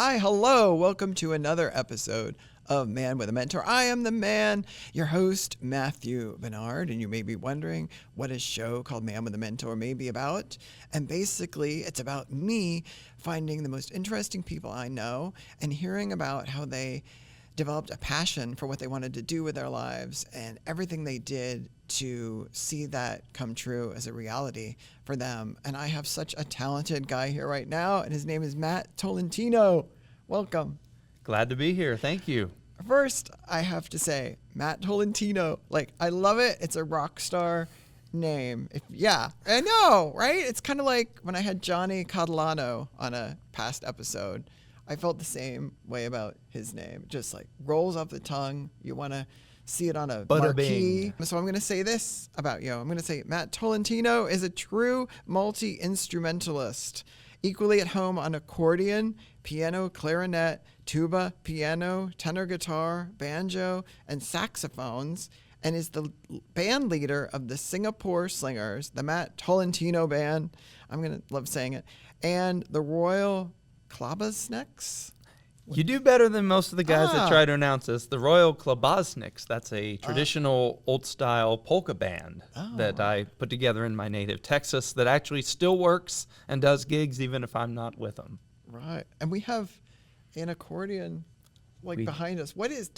Hi, hello. Welcome to another episode of Man with a Mentor. I am the man, your host, Matthew Barnard, and you may be wondering what a show called Man with a Mentor may be about. And basically, it's about me finding the most interesting people I know and hearing about how they developed a passion for what they wanted to do with their lives and everything they did to see that come true as a reality for them. And I have such a talented guy here right now, and his name is Matt Tolentino. Welcome. Glad to be here. Thank you. First, I have to say, Matt Tolentino. I love it. It's a rock star name. Yeah, I know, right? It's kind of like when I had Johnny Catalano on a past episode. I felt the same way about his name. Just rolls off the tongue. You want to see it on a marquee. So I'm going to say this about you. I'm going to say Matt Tolentino is a true multi-instrumentalist, equally at home on accordion, piano, clarinet, tuba, piano, tenor guitar, banjo, and saxophones, and is the band leader of the Singapore Slingers, the Matt Tolentino Band. I'm going to love saying it. And the Royal Klobasniks. You do better than most of the guys that try to announce this. The Royal Klobasniks, that's a traditional old-style polka band that I put together in my native Texas that actually still works and does gigs even if I'm not with them. Right. And we have an accordion behind us. What is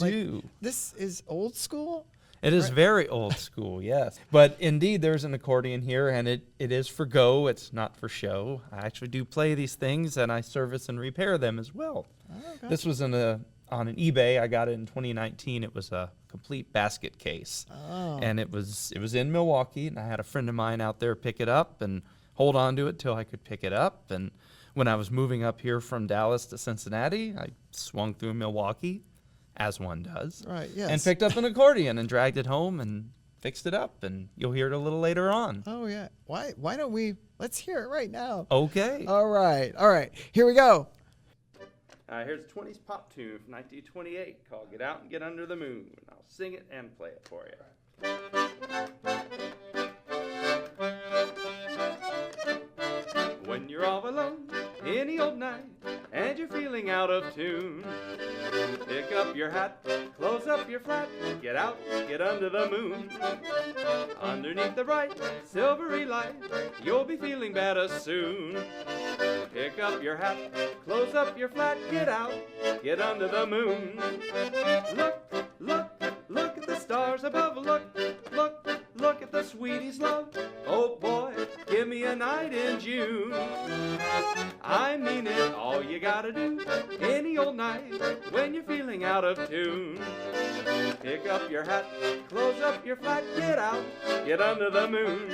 this is old school? It is very old school, yes. But indeed, there's an accordion here, and it is for go. It's not for show. I actually do play these things, and I service and repair them as well. Okay. This was on an eBay. I got it in 2019. It was a complete basket case, and it was in Milwaukee. And I had a friend of mine out there pick it up and hold on to it till I could pick it up. And when I was moving up here from Dallas to Cincinnati, I swung through Milwaukee, as one does, right? Yes. And picked up an accordion and dragged it home and fixed it up, and you'll hear it a little later on. Oh yeah. Why don't we? Let's hear it right now. Okay. All right. Here we go. Here's a 20s pop tune from 1928 called "Get Out and Get Under the Moon." I'll sing it and play it for you. When you're all alone any old night and you're feeling out of tune, pick up your hat, close up your flat, get out, get under the moon. Underneath the bright, silvery light, you'll be feeling better soon. Pick up your hat, close up your flat, get out, get under the moon. Look at the stars above, look at the sweetie's love. Oh boy, give me a night in June. I mean it, all you gotta do, any old night, when you're feeling out of tune. Pick up your hat, close up your flat, get out, get under the moon.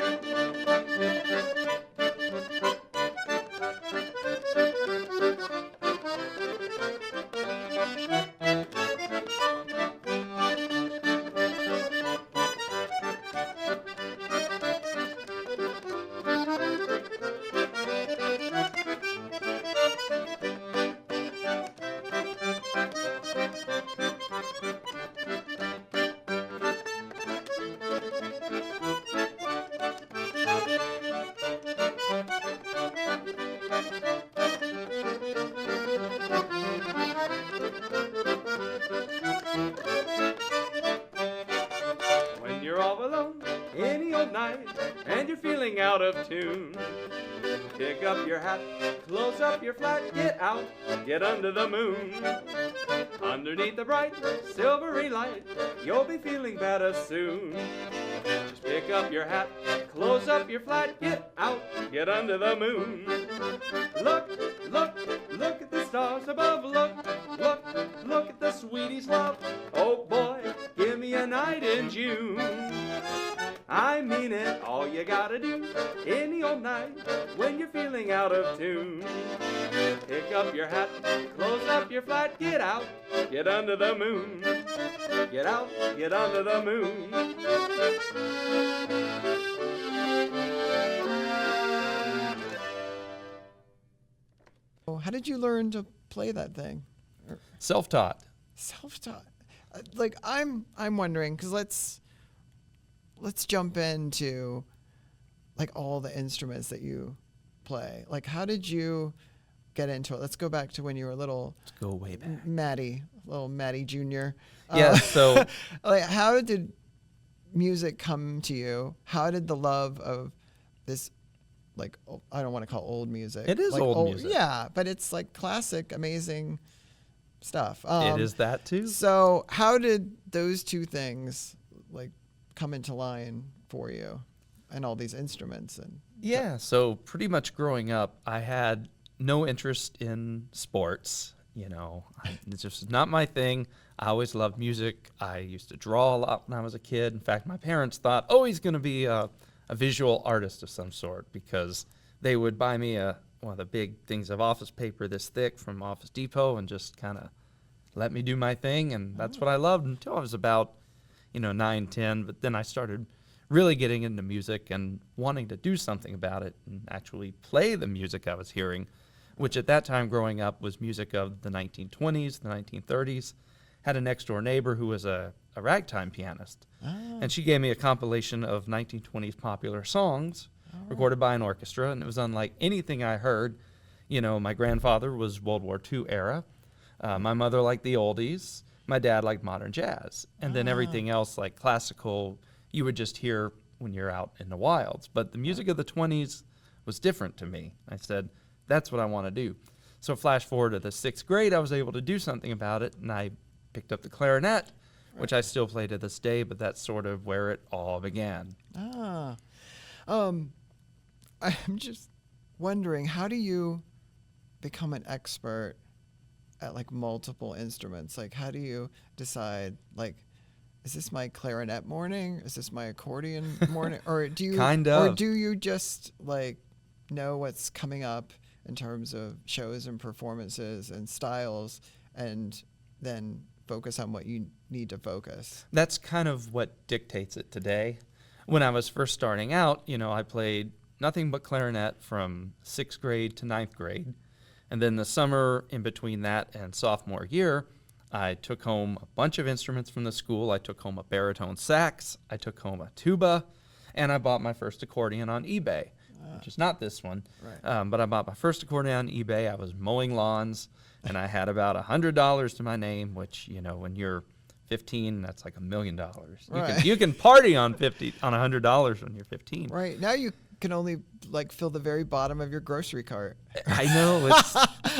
When you're all alone any old night and you're feeling out of tune, pick up your hat, close up your flat, get out, get under the moon. Underneath the bright, silvery light, you'll be feeling better soon. Just pick up your hat, close up your flat, get out, get under the moon. Look at the stars above, look at the sweetie's love. Oh boy, give me a night in June. I mean it, all you gotta do, any old night, when you're feeling out of tune. Pick up your hat, close up your flat, get out, get under the moon. Get out, get under the moon. How did you learn to play that thing? Self-taught. Self-taught. I'm wondering, because let's jump into all the instruments that you play. How did you get into it. Let's go back to when you were little. Let's go way back. Little Maddie Jr. Yeah, so like, how did music come to you? How did the love of this, like, I don't want to call old music. It is like old music. Yeah, but it's like classic, amazing stuff. It is that too. So how did those two things like come into line for you, and all these instruments? And Yeah, so pretty much growing up, I had no interest in sports. It's just not my thing. I always loved music. I used to draw a lot when I was a kid. In fact, my parents thought, oh, he's going to be a visual artist of some sort, because they would buy me one of the big things of office paper this thick from Office Depot and just kind of let me do my thing. And that's what I loved until I was about, 9, 10. But then I started really getting into music and wanting to do something about it and actually play the music I was hearing, which at that time growing up was music of the 1920s, the 1930s. Had a next door neighbor who was a ragtime pianist. And she gave me a compilation of 1920s popular songs recorded by an orchestra, and it was unlike anything I heard. My grandfather was World War II era. My mother liked the oldies. My dad liked modern jazz. And then everything else, like classical, you would just hear when you're out in the wilds. But the music of the 20s was different to me. I said, that's what I want to do. So flash forward to the 6th grade, I was able to do something about it, and I picked up the clarinet, which I still play to this day, but that's sort of where it all began. I'm just wondering, how do you become an expert at like multiple instruments? Like, how do you decide, like, is this my clarinet morning? Is this my accordion morning? Or do you or do you just like know what's coming up in terms of shows and performances and styles, and then focus on what you need to focus? That's kind of what dictates it today. When I was first starting out, I played nothing but clarinet from 6th grade to 9th grade. And then the summer in between that and sophomore year, I took home a bunch of instruments from the school. I took home a baritone sax, I took home a tuba, and I bought my first accordion on eBay, which is not this one. Right. But I bought my first accordion on eBay. I was mowing lawns, and I had about $100 to my name, which, when you're 15, that's like $1 million. Right. You can party on $100 when you're 15. Right. Now you can only like fill the very bottom of your grocery cart. I know,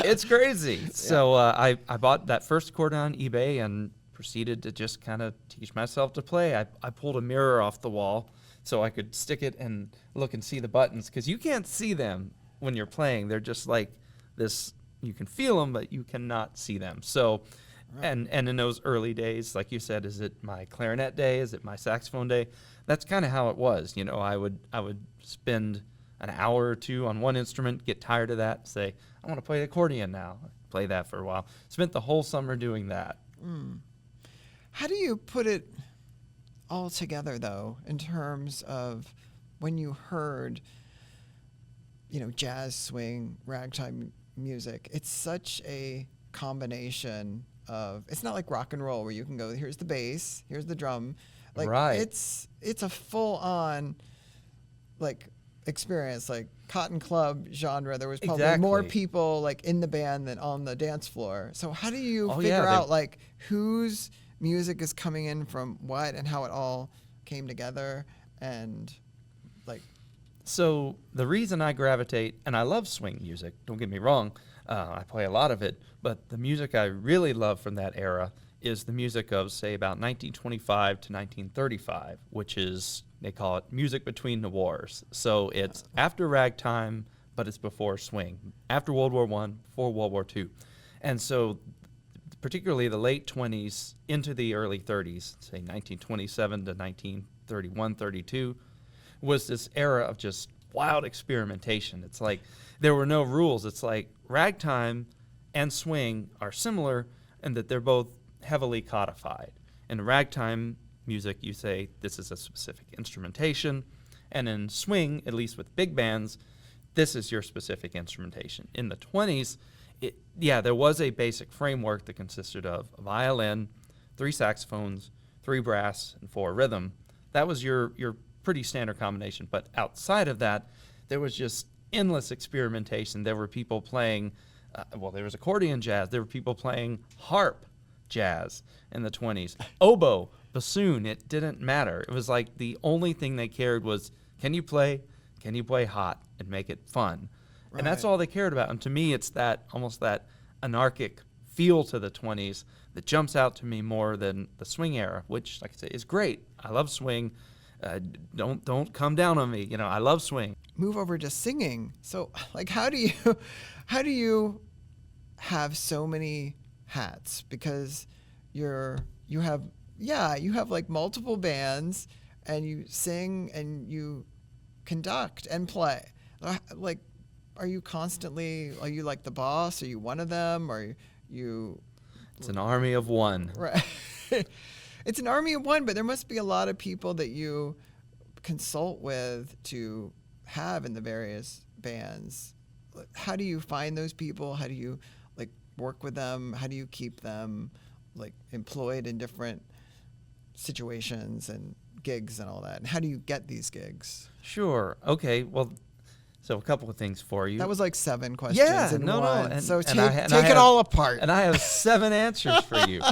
it's crazy. Yeah. So I bought that first accordion on eBay and proceeded to just kind of teach myself to play. I pulled a mirror off the wall so I could stick it and look and see the buttons, because you can't see them when you're playing. They're just like this. You can feel them, but you cannot see them. So. Right. And in those early days, like you said, is it my clarinet day? Is it my saxophone day? That's kind of how it was. I would spend an hour or two on one instrument, get tired of that, say, I want to play the accordion now. Play that for a while. Spent the whole summer doing that. How do you put it all together, though, in terms of when you heard, jazz, swing, ragtime music? It's such a combination of, it's not like rock and roll where you can go, here's the bass, here's the drum. Like, right. It's a full on like experience, like Cotton Club genre. There was probably more people like in the band than on the dance floor. So how do you figure out like whose music is coming in from what and how it all came together? And like, so the reason I gravitate, and I love swing music, don't get me wrong, I play a lot of it, but the music I really love from that era is the music of, say, about 1925 to 1935, which is, they call it music between the wars. So it's after ragtime, but it's before swing, after World War I, before World War II. And so particularly the late 20s into the early 30s, say 1927 to 1931, 32, was this era of just wild experimentation. It's like there were no rules. It's like ragtime and swing are similar in that they're both heavily codified. In ragtime music, you say this is a specific instrumentation, and in swing, at least with big bands, this is your specific instrumentation. In the 20s, there was a basic framework that consisted of a violin, 3 saxophones, 3 brass, and 4 rhythm. That was your pretty standard combination. But outside of that, there was just endless experimentation. There were people playing Well, there was accordion jazz. There were people playing harp jazz in the 20s. Oboe, bassoon, it didn't matter. It was like the only thing they cared was, can you play? Can you play hot and make it fun? And that's Right. all they cared about. And to me, it's that almost that anarchic feel to the 20s that jumps out to me more than the swing era, which, like I say, is great. I love swing. Don't come down on me. You know, I love swing. Move over to singing. So, like, how do you how do you have so many hats? Because you have you have like multiple bands, and you sing and you conduct and play. Like, are you like the boss? Are you one of them? Are you It's an army of one. right? It's an army of one, but there must be a lot of people that you consult with to have in the various bands. How do you find those people? How do you like work with them? How do you keep them like employed in different situations and gigs and all that? And how do you get these gigs? Sure. Okay. Well, so a couple of things for you. That was like 7 questions in one. And, so and take, I, and take I it have, all apart. And I have 7 answers for you.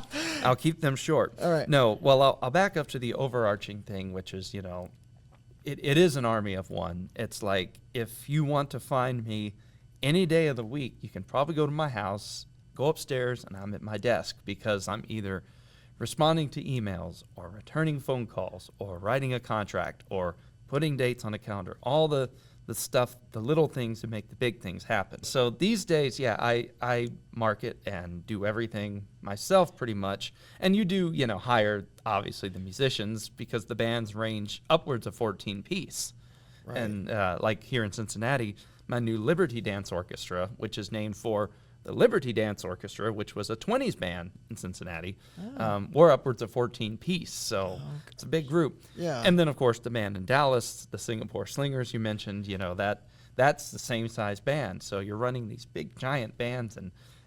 I'll keep them short. All right. No, well, I'll back up to the overarching thing, which is, you know, it is an army of one. It's like, if you want to find me any day of the week, you can probably go to my house, go upstairs, and I'm at my desk because I'm either responding to emails or returning phone calls or writing a contract or putting dates on a calendar, all the stuff, the little things that make the big things happen. So these days, yeah, I market and do everything myself pretty much. And you do, you know, hire, obviously, the musicians because the bands range upwards of 14 piece. Right. And like here in Cincinnati, my new Liberty Dance Orchestra, which is named for the Liberty Dance Orchestra, which was a 20s band in Cincinnati, we're upwards of 14 piece. So it's a big group. Yeah. And then, of course, the band in Dallas, the Singapore Slingers you mentioned, you know, that's the same size band. So you're running these big, giant bands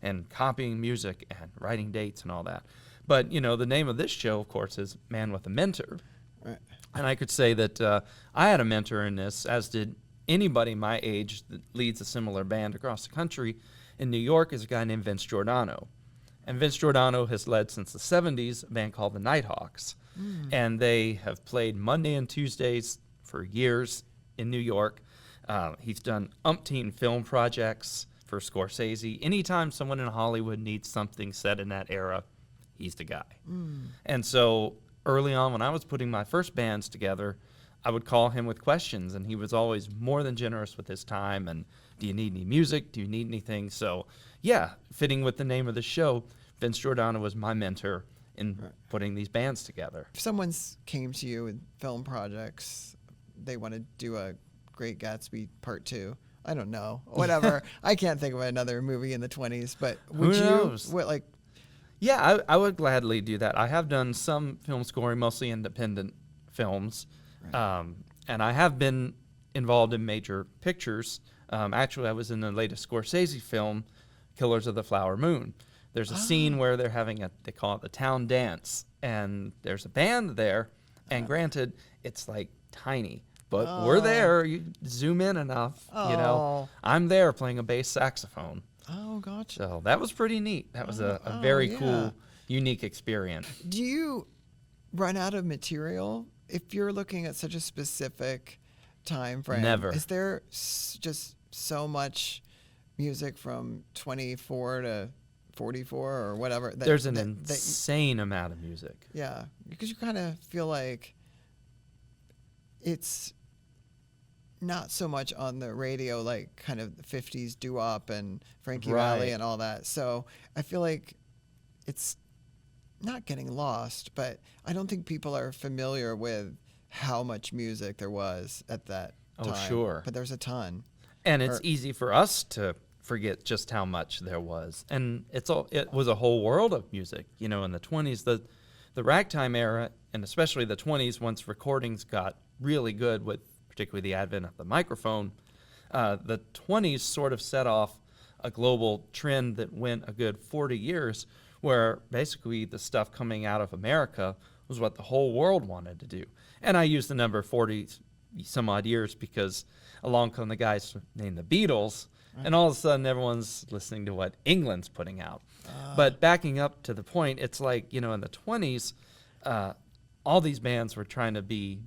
and copying music and writing dates and all that. But, you know, the name of this show, of course, is Man with a Mentor. Right. And I could say that I had a mentor in this, as did anybody my age that leads a similar band across the country. In New York is a guy named Vince Giordano. And Vince Giordano has led since the 70s a band called the Nighthawks. And they have played Monday and Tuesdays for years in New York. He's done umpteen film projects for Scorsese. Anytime someone in Hollywood needs something set in that era, he's the guy. And so early on when I was putting my first bands together, I would call him with questions, and he was always more than generous with his time. And do you need any music? Do you need anything? So, yeah, fitting with the name of the show, Vince Giordano was my mentor in putting these bands together. If someone came to you with film projects, they want to do a Great Gatsby Part 2. I don't know, whatever. I can't think of another movie in the 20s, but would Who knows? you? What, like, Yeah, I would gladly do that. I have done some film scoring, mostly independent films. And I have been involved in major pictures. Actually, I was in the latest Scorsese film, Killers of the Flower Moon. There's a scene where they're having they call it the town dance, and there's a band there, and granted, it's like tiny, but we're there. You zoom in enough, you know. I'm there playing a bass saxophone. oh, gotcha. So that was pretty neat. That was a very cool, unique experience. Do you run out of material if you're looking at such a specific time frame? Never. Is there just so much music from 24 to 44 or whatever? There's an insane amount of music. Yeah, because you kind of feel like it's not so much on the radio, like kind of the 50s doo-wop and Frankie Valli and all that. So I feel like it's not getting lost, but I don't think people are familiar with how much music there was at that time. Oh, sure. But there's a ton. And it's easy for us to forget just how much there was. And it was a whole world of music. You know, in the 20s, the ragtime era, and especially the 20s, once recordings got really good with particularly the advent of the microphone, the 20s sort of set off a global trend that went a good 40 years, where basically the stuff coming out of America was what the whole world wanted to do. And I use the number 40 some odd years because along come the guys named the Beatles, And all of a sudden, everyone's listening to what England's putting out. But backing up to the point, it's like, in the 20s, all these bands were trying to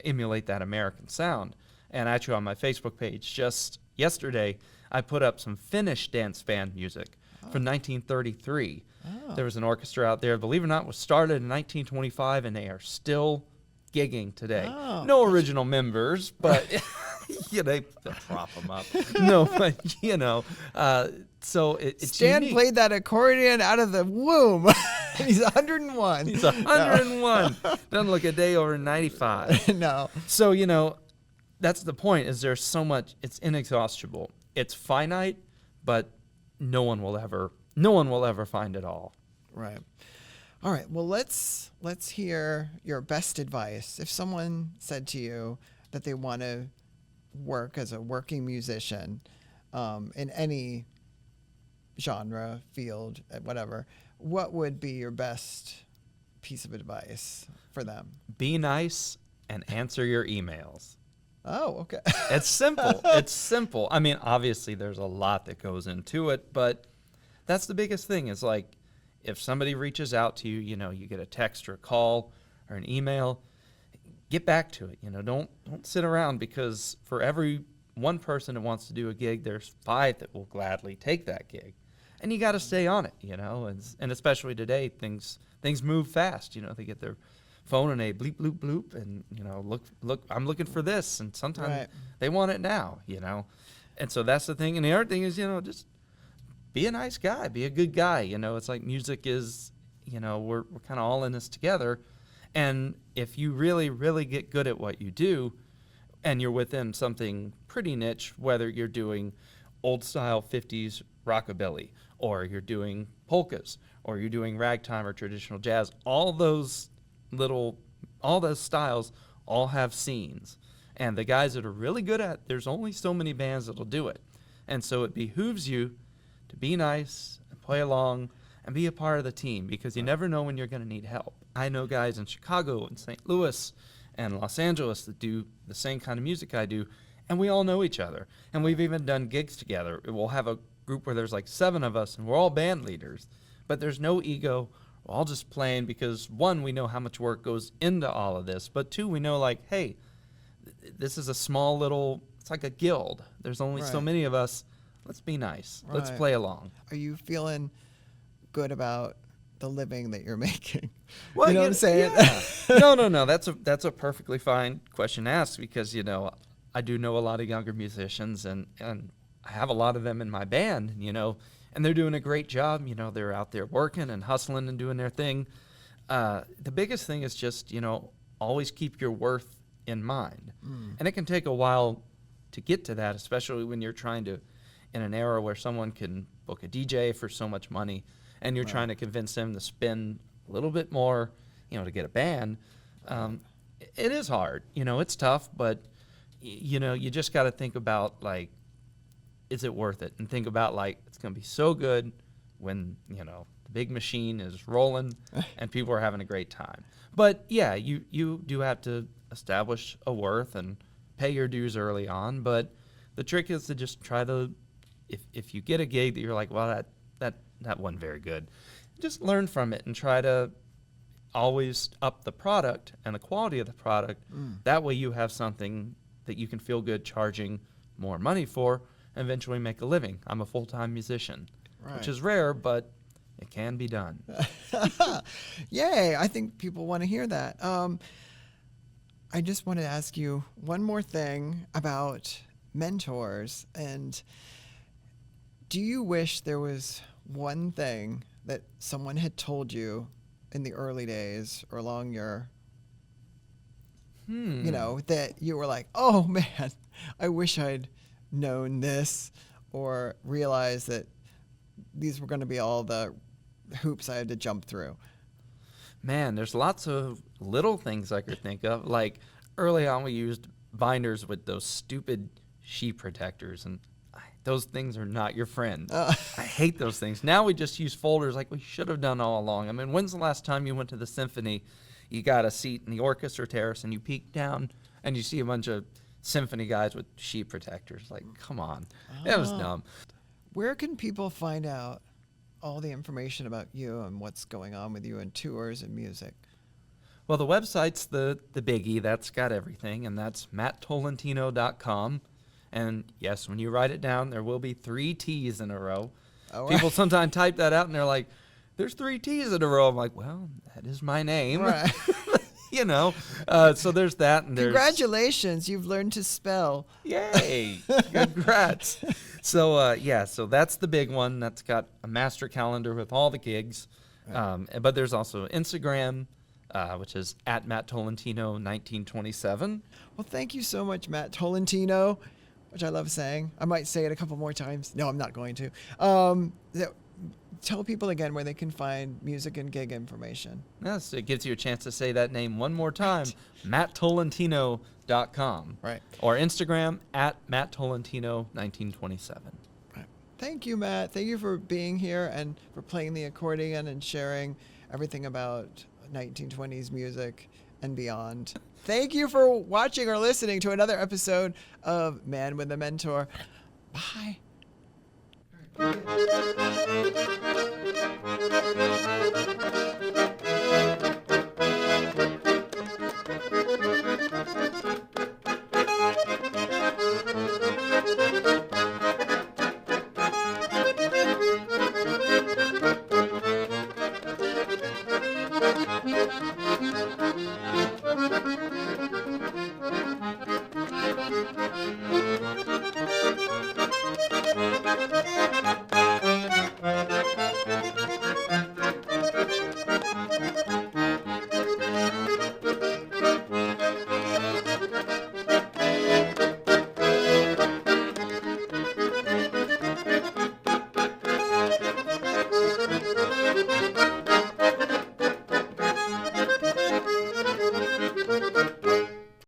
emulate that American sound. And actually, on my Facebook page just yesterday, I put up some Finnish dance band music from 1933. There was an orchestra out there, believe it or not, was started in 1925, and they are still gigging today. No original members, but they'll prop them up. No, but so it's Stan unique. played that accordion out of the womb. He's 101. He's 101. Doesn't look a day over 95. No. So that's the point. Is there's so much? It's inexhaustible. It's finite, but no one will ever find it all. Right. All right. Well, let's hear your best advice. If someone said to you that they want to work as a working musician in any genre, field, whatever, what would be your best piece of advice for them? Be nice and answer your emails. Oh, okay. It's simple. It's simple. I mean, obviously, there's a lot that goes into it, but that's the biggest thing is like if somebody reaches out to you, you get a text or a call or an email, get back to it. Don't sit around, because for every one person that wants to do a gig, there's 5 that will gladly take that gig. And you got to stay on it, and especially today, things move fast. They get their phone and they bleep, bloop, bloop, and, look, I'm looking for this. And sometimes they want it now, And so that's the thing. And the other thing is, just be a nice guy, be a good guy. It's like music is, we're kind of all in this together. And if you really, really get good at what you do, and you're within something pretty niche, whether you're doing old style 50s rockabilly, or you're doing polkas, or you're doing ragtime or traditional jazz, all those styles all have scenes. And the guys that are really good at, there's only so many bands that'll do it. And so it behooves you to be nice and play along and be a part of the team, because you never know when you're going to need help. I know guys in Chicago and St. Louis and Los Angeles that do the same kind of music I do, and we all know each other. And we've even done gigs together. We'll have a group where there's like 7 of us, and we're all band leaders, but there's no ego. We're all just playing because, 1, we know how much work goes into all of this, but 2, we know, like, hey, this is a small little, it's like a guild. There's only so many of us. Let's be nice. Let's play along. Are you feeling good about the living that you're making? Well, you know what I'm saying? Yeah. No. That's a perfectly fine question to ask, because, I do know a lot of younger musicians, and I have a lot of them in my band, and they're doing a great job. They're out there working and hustling and doing their thing. The biggest thing is just, always keep your worth in mind. And it can take a while to get to that, especially when you're trying to, in an era where someone can book a DJ for so much money, and you're trying to convince them to spend a little bit more, to get a band. It is hard. It's tough, but, you just got to think about, like, is it worth it? And think about, like, it's going to be so good when, the big machine is rolling and people are having a great time. But, yeah, you do have to establish a worth and pay your dues early on. But the trick is to just try to, if you get a gig that you're like, well, that wasn't very good, just learn from it and try to always up the product and the quality of the product. That way you have something that you can feel good charging more money for, and eventually make a living. I'm a full-time musician, which is rare, but it can be done. Yay, I think people want to hear that. I just want to ask you one more thing about mentors. And do you wish there was one thing that someone had told you in the early days or along your, that you were like, oh man, I wish I'd known this, or realized that these were going to be all the hoops I had to jump through? Man, there's lots of little things I could think of. Like early on, we used binders with those stupid sheet protectors, and those things are not your friend. I hate those things. Now we just use folders like we should have done all along. I mean, when's the last time you went to the symphony, you got a seat in the orchestra terrace, and you peek down and you see a bunch of symphony guys with sheet protectors. Like, come on. That was dumb. Where can people find out all the information about you and what's going on with you and tours and music? Well, the website's the biggie. That's got everything, and that's matttolentino.com. And yes, when you write it down, there will be 3 T's in a row. Oh, People sometimes type that out, and they're like, there's 3 T's in a row. I'm like, well, that is my name. Right. So there's that. And Congratulations, you've learned to spell. Yay. Congrats. So that's the big one. That's got a master calendar with all the gigs. Right. But there's also Instagram, which is at Matt Tolentino 1927. Well, thank you so much, Matt Tolentino, which I love saying. I might say it a couple more times. No, I'm not going to. Tell people again where they can find music and gig information. Yes, it gives you a chance to say that name one more time, matttolentino.com. Right. Or Instagram at Matt Tolentino 1927. Right. Thank you, Matt. Thank you for being here and for playing the accordion and sharing everything about 1920s music and beyond. Thank you for watching or listening to another episode of Man with a Mentor. Bye. All right.